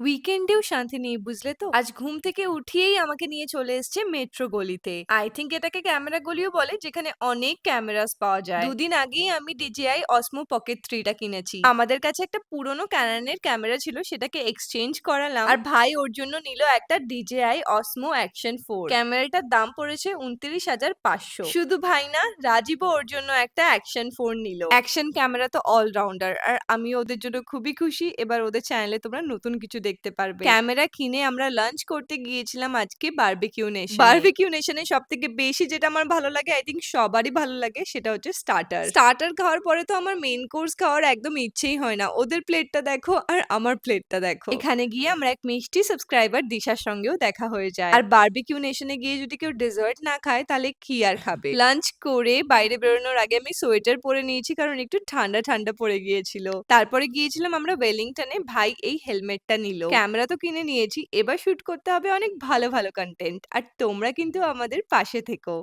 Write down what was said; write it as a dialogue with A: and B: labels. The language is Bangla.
A: উইকেন্ডেও শান্তি নেই বুঝলে তো। আজ ঘুম থেকে উঠিয়েই আমাকে নিয়ে চলে এসেছে মেট্রো গলিতে। আই থিংক এটাকে ক্যামেরা গলিও বলে, যেখানে অনেক ক্যামেরাস পাওয়া যায়। দুদিন আগেই আমি DJI Osmo Pocket 3 টা কিনেছি। আমাদের কাছে একটা পুরনো ক্যাননের ক্যামেরা ছিল, সেটাকে এক্সচেঞ্জ করালাম আর ভাই ওর জন্য নিল একটা DJI Osmo Action 4। ক্যামেরাটার দাম পড়েছে 29,500। শুধু ভাই না, রাজীবও ওর জন্য একটা অ্যাকশন 4 নিল। অ্যাকশন ক্যামেরা তো অলরাউন্ডার, আর আমি ওদের জন্য খুবই খুশি। এবার ওদের চ্যানেলে তোমরা নতুন কিছু দেখতে পারবে। ক্যামেরা কিনে আমরা লাঞ্চ করতে গিয়েছিলাম আজকে বারবিকিউ নেশনে। বারবিকিউ নেশনে সব থেকে বেশি যেটা আমার ভালো লাগে, আই থিঙ্ক সবারই ভালো লাগে, সেটা হচ্ছে স্টার্টার। স্টার্টার খাওয়ার পরে তো আমার মেইন কোর্স খাওয়ার একদম ইচ্ছেই হয় না। ওদের প্লেটটা দেখো আর আমার প্লেটটা দেখো। এখানে গিয়ে আমরা এক মিষ্টি সাবস্ক্রাইবার দিশার সঙ্গেও দেখা হয়ে যায়। আর বারবিকিউ নেশনে গিয়ে যদি কেউ ডেজার্ট না খায় তাহলে কি আর খাবে। লাঞ্চ করে বাইরে বেরোনোর আগে আমি সোয়েটার পরে নিয়েছি, কারণ একটু ঠান্ডা ঠান্ডা পড়ে গিয়েছিল। তারপরে গিয়েছিলাম আমরা ওয়েলিংটনে। ভাই এই হেলমেটটা নিল। ক্যামেরা তো কিনে নিয়েছি, এবার শুট করতে হবে অনেক ভালো ভালো কন্টেন্ট। আর তোমরা কিন্তু আমাদের পাশে থেকো।